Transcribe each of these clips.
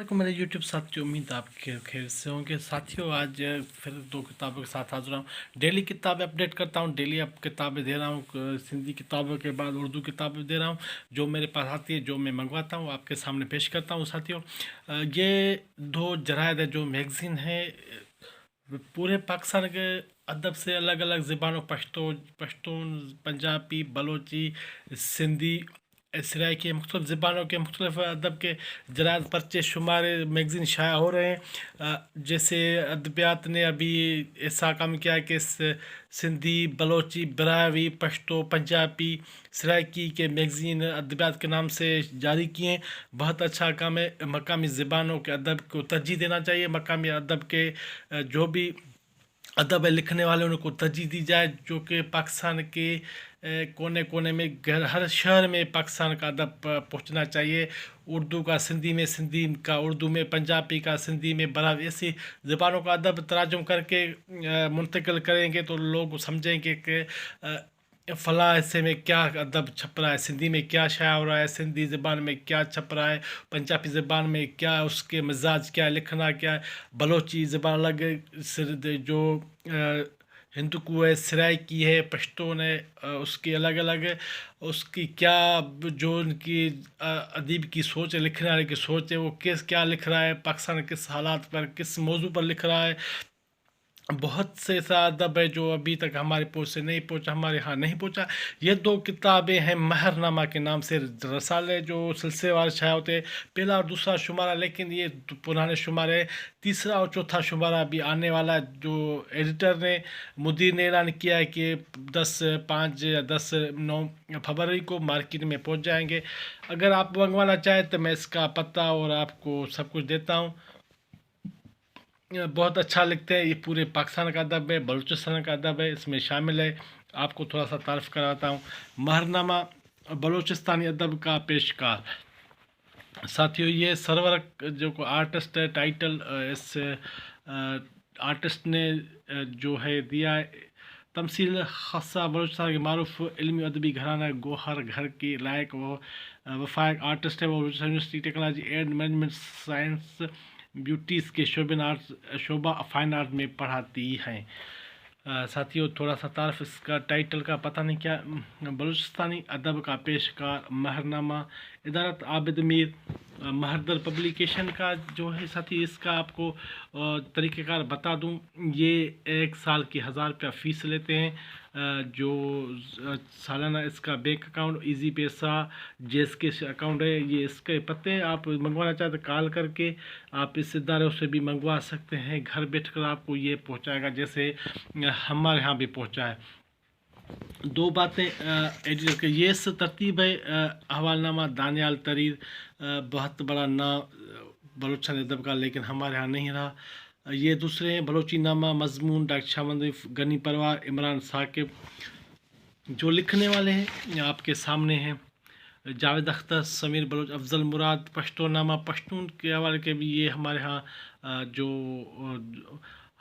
वालेकुम मेरे यूट्यूब साथियों, उम्मीद आपके खैर से होंगे। साथियों आज फिर दो किताबों के साथ हाजिर हूँ। डेली किताबें अपडेट करता हूँ, डेली अब किताबें दे रहा हूँ। सिंधी किताबों के बाद उर्दू किताबें दे रहा हूँ। जो मेरे पास आती है, जो मैं मंगवाता हूँ, आपके सामने पेश करता हूँ। साथियों ये दो जरायद है, जो मैगज़ीन है, पूरे पाकिस्तान के अदब से अलग अलग ज़बानों, पश्तून, पंजाबी, बलोची, सिंधी, सराइकी, मुख्तलिफ़ ज़बानों के मुख्तलिफ़ अदब के जरायद, पर्चे, शुमारे, मैगज़ीन शाया हो रहे हैं। जैसे अदबियात ने अभी ऐसा काम किया है कि सिंधी, बलोची, ब्रावी, पश्तो, पंजाबी, सराइकी के मैगज़ीन अदबियात के नाम से जारी किए हैं। बहुत अच्छा काम है। मकामी ज़बानों के अदब को तरजीह देना चाहिए। मकामी अदब के जो भी अदब है, लिखने वाले, उनको तरजीह दी जाए, जो कि पाकिस्तान के कोने कोने में, हर शहर में पाकिस्तान का अदब पहुंचना चाहिए। उर्दू का सिंधी में, सिंधी का उर्दू में, पंजाबी का सिंधी में, बराबर ऐसी ज़बानों का अदब तराजुम करके मुंतकिल करेंगे तो लोग समझेंगे कि फ़लाँ हिस्से में क्या अदब छप रहा है, सिंधी में क्या शाया हो रहा है, सिंधी ज़बान में क्या छप रहा है, पंजाबी ज़बान में क्या उसके मिजाज क्या है, लिखना क्या है, बलोची ज़बान अलग है, जो हिंदुकू है, सराइकी है, पश्तून है, उसकी अलग अलग है। उसकी क्या जो उनकी अदीब की सोच है, लिखने वाले की सोच है, वो क्या लिख रहा है, पाकिस्तान किस हालात पर, किस मौजू पर लिख रहा है। बहुत से ऐसा अदब है जो अभी तक हमारे पहुँच से नहीं पहुँचा, हमारे यहाँ नहीं पहुँचा। ये दो किताबें हैं महरनामा के नाम से, रसाले जो सिलसिलेवार छाया होते हैं, पहला और दूसरा शुमारा, लेकिन ये पुराने शुमारे, तीसरा और चौथा शुमारा भी आने वाला है। जो एडिटर ने, मुदीर ने ऐलान किया है कि 10/5 या 10/9 फरवरी को मार्केट में पहुँच जाएंगे। अगर आप मंगवाना चाहें तो मैं इसका पता और आपको सब कुछ देता हूँ। बहुत अच्छा लिखते हैं। ये पूरे पाकिस्तान का अदब है, बलूचिस्तान का अदब है, इसमें शामिल है। आपको थोड़ा सा तारफ़ कराता हूँ। महरनामा बलूचिस्तानी अदब का पेशकार। साथियों ये सरवर जो को आर्टिस्ट है, टाइटल इस आर्टिस्ट ने जो है दिया है। तमसील ख़ासा बलूचिस्तान के मारूफ इल्मी अदबी घराना गोहर घर के लायक वो वफाक आर्टिस्ट है। वो Balochistan university technology and management science beauties के शोबा फ़ाइन आर्ट में पढ़ाती हैं। साथियों थोड़ा सा तारफ़ इसका टाइटल का पता नहीं क्या। बलूचिस्तानी अदब का पेशकार महरनामा, इदारत आबिद मीर, महरदर पब्लिकेशन का जो है। साथी इसका आपको तरीक़ेकार बता दूं, ये 1 साल की 1000 रुपया फ़ीस लेते हैं। जो सालाना इसका बैंक अकाउंट इजी पैसा JSK अकाउंट है। ये इसके पते आप मंगवाना चाहते कॉल करके आप इस इदारे से भी मंगवा सकते हैं। घर बैठ कर आपको ये पहुंचाएगा, जैसे हमारे यहाँ भी पहुंचा है। दो बातें एडिटर के, ये तरतीब है। हवालनामा दानियाल तरीर, बहुत बड़ा नाम बलूचिस्तान अदब का, लेकिन हमारे यहाँ नहीं रहा। ये दूसरे हैं बलोची नामा मजमून डॉक्टर शामंद गनी परवार, इमरान साकिब। जो लिखने वाले हैं आपके सामने हैं, जावेद अख्तर, समीर बलोच, अफजल मुराद। पश्तो नामा पश्तून के हवाले के भी ये हमारे यहाँ जो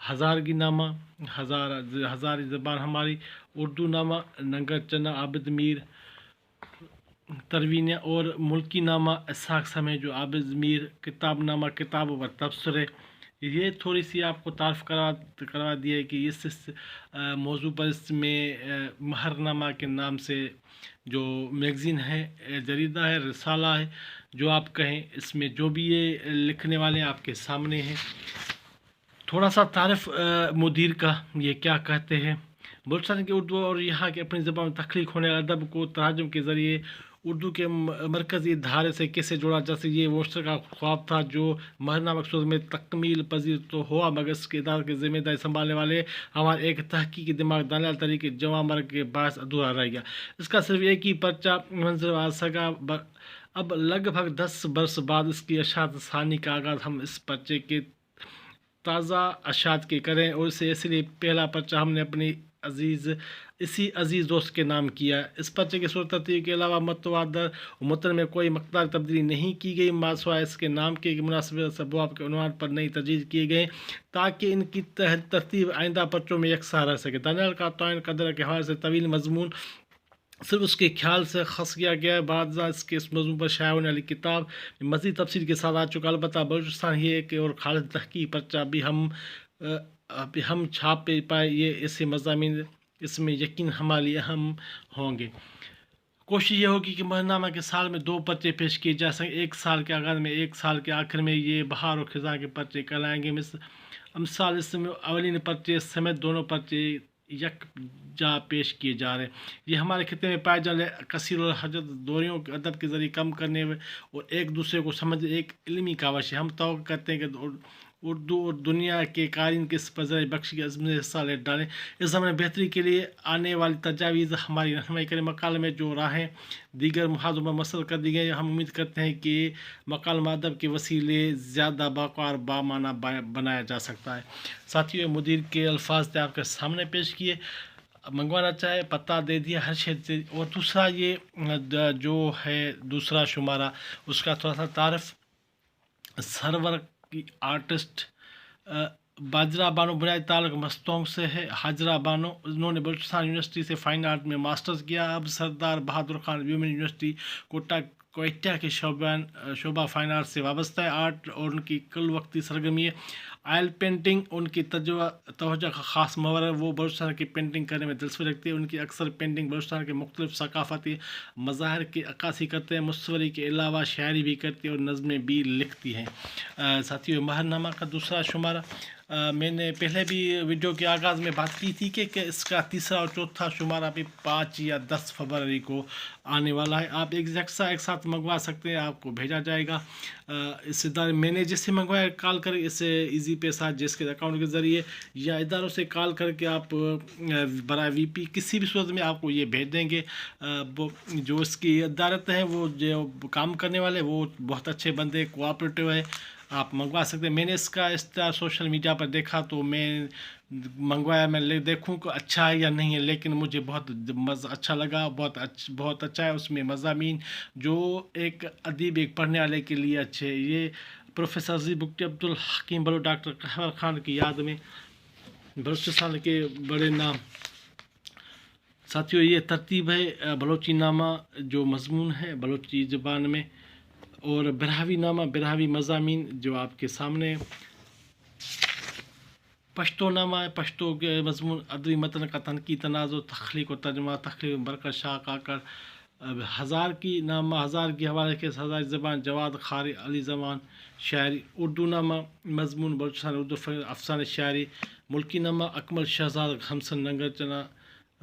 हज़ारगी नामा, हज़ारी ज़बान हमारी। उर्दू नामा नंगर चना आबिद मीर तरवीन, और मुल्की नामा इसहाक समय जो आबिद मीर। किताब नामा किताब व तबसरे। ये थोड़ी सी आपको तारफ़ करवा दिया है कि इस मौजू पर इसमें महरनामा के नाम से जो मैगज़ीन है, जरीदा है, रसाला है, जो आप कहें, इसमें जो भी ये लिखने वाले हैं आपके सामने हैं। थोड़ा सा तारफ़ मुदीर का, ये क्या कहते हैं। बलूचिस्तान के उर्दू और यहाँ के अपनी ज़बान में तख्लीक होने वाले अदब को तराजुम के ज़रिए उर्दू के मरकज़ी धारे से कैसे जोड़ा जा सके, ये वोस्टर का ख्वाब था, जो महरनामा मकसूद में तकमील पजीर तो हुआ, मगर इसके इदारे की जिम्मेदारी संभालने वाले हमारे एक तहकीकी दिमाग दानियाल तरीके जवा मर्ग के बायस अधूरा रह गया। इसका सिर्फ एक ही पर्चा मंजर आ सका। अब लगभग 10 बरस बाद इसकी अशात सानी का आगाज़ हम इस पर्चे के ताज़ा अशात के करें, और इसे इसलिए पहला पर्चा हमने अपनी इसी अजीज़ दोस्त के नाम किया। इस पर्चे की सूरत तरतीब के अलावा मतवादर मतन में कोई मकदार तब्दीली नहीं की गई, मासवा इसके नाम के मुनासिब अबवाब के उन्वान पर नई तजवीज़ किए गए, ताकि इनकी तरतीब आइंदा पर्चों में यकसा रह सके। दानियाल का तौन कदर के हवाले से तवील मजमून صرف اس کے خیال سے خص کیا گیا ہے. بعد اس کے اس موضوع پر شائع ہونے والی کتاب مزید تفصیل کے ساتھ آ چکا. البتہ بلوچستان یہ ہے کہ اور خالص تحقیق پرچہ ابھی ہم چھاپ پائے یہ ایسے مضامین اس میں یقین ہمارے لیے اہم ہوں گے. کوشش یہ ہوگی کہ ماہنامہ کے سال میں 2 پرچے پیش کیے جا سکیں، ایک سال کے آغاز میں، ایک سال کے آخر میں. یہ بہار اور خزاں کے پرچے کہلائیں گے. امثال اس میں اولین پرچے سمیت دونوں پرچے یک جا پیش کیے جا رہے ہیں. یہ ہمارے خطے میں پائے جانے کثیر الحجت دوریوں کے ادب کے ذریعے کم کرنے اور ایک دوسرے کو سمجھنے ایک علمی کاوش ہے. ہم توقع کرتے ہیں کہ اردو اور دنیا کے قارئین کے اس پذیرائی بخشی کے عزم میں حصہ لے ڈالیں. اس زمانے بہتری کے لیے آنے والی تجاویز ہماری رہنمائی کریں. مقالے میں جو راہیں دیگر محاذوں میں مسل کر دی گئی، ہم امید کرتے ہیں کہ مکالمہ ادب کے وسیلے زیادہ باوقار بامعنی بنایا جا سکتا ہے. ساتھیوں، مدیر کے الفاظ تھے آپ کے سامنے پیش کیے. منگوانا چاہے پتہ دے دیا ہر شے سے. اور دوسرا یہ جو ہے دوسرا شمارہ اس کا تھوڑا سا تعارف. سرور کی آرٹسٹ باجرہ بانو بنیادی تعلق مستونگ سے ہے. حاجرہ بانو انہوں نے بلوچستان یونیورسٹی سے فائن آرٹ میں ماسٹرز کیا. اب سردار بہادر خان ویمن یونیورسٹی کوئٹہ کے شعبہ فائن آرٹ سے وابستہ ہے. آرٹ اور ان کی کل وقتی سرگرمی ہے. آئل پینٹنگ ان کی توجہ کا خاص محور ہے. وہ بلوچستان کی پینٹنگ کرنے میں دلچسپی رکھتی ہے. ان کی اکثر پینٹنگ بلوچستان کے مختلف ثقافتی مظاہر کی عکاسی کرتے ہیں. مصوری کے علاوہ شاعری بھی کرتی ہے اور نظمیں بھی لکھتی ہیں. ساتھیوں، ماہرنامہ کا دوسرا شمارہ میں نے پہلے بھی ویڈیو کے آغاز میں بات کی تھی کہ اس کا تیسرا اور چوتھا شمارہ بھی 5 یا 10 فروری کو آنے والا ہے. آپ ایک ساتھ منگوا سکتے ہیں، آپ کو بھیجا جائے گا. اس ادارے میں نے جس سے منگوایا کال کر اسے ایزی پیسہ جس کے اکاؤنٹ کے ذریعے یا اداروں سے کال کر کے آپ برائے وی پی کسی بھی صورت میں آپ کو یہ بھیج دیں گے. جو اس کی ادارت ہیں، وہ جو کام کرنے والے وہ بہت اچھے بندے کوآپریٹو ہے. آپ منگوا سکتے ہیں. میں نے اس کا اشتہار سوشل میڈیا پر دیکھا تو میں منگوایا. میں دیکھوں کہ اچھا ہے یا نہیں ہے، لیکن مجھے بہت اچھا لگا. بہت اچھا ہے. اس میں مضامین جو ایک ادیب ایک پڑھنے والے کے لیے اچھے. یہ پروفیسر مفتی عبدالحکیم بلوچ ڈاکٹر قہوہ خان کی یاد میں بلوچستان کے بڑے نام. ساتھیوں، یہ ترتیب ہے بلوچی نامہ جو مضمون ہے بلوچی زبان میں، اور براہوی نامہ براہوی مضامین جو آپ کے سامنے. پشتو نامہ ہے پشتو کے مضمون ادبی متن کا تنقید تناظر تخلیق و ترجمہ. تخلیق برکت شاہ کاکڑ. ہزار کی نامہ ہزار کی حوالے کے ہزاری زبان جواد خاری علی زمان شاعری. اردو نامہ مضمون بلوچستان اردو افسانے شاعری. ملکی نامہ اکمل شہزاد ہمسن ننگر چنا.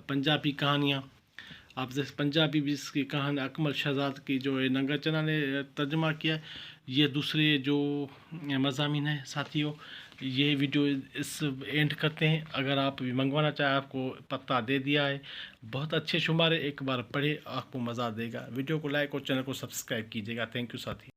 پنجابی کہانیاں آپ پنجابی بھی اس کی کہانی اکمل شہزاد کی جو ننگر چنا نے ترجمہ کیا. یہ دوسرے جو مضامین ہیں. ساتھیوں، یہ ویڈیو اس اینڈ کرتے ہیں. اگر آپ بھی منگوانا چاہیں آپ کو پتہ دے دیا ہے. بہت اچھے شمارے، ایک بار پڑھے آپ کو مزہ دے گا. ویڈیو کو لائک اور چینل کو سبسکرائب کیجیے گا. تھینک یو ساتھی.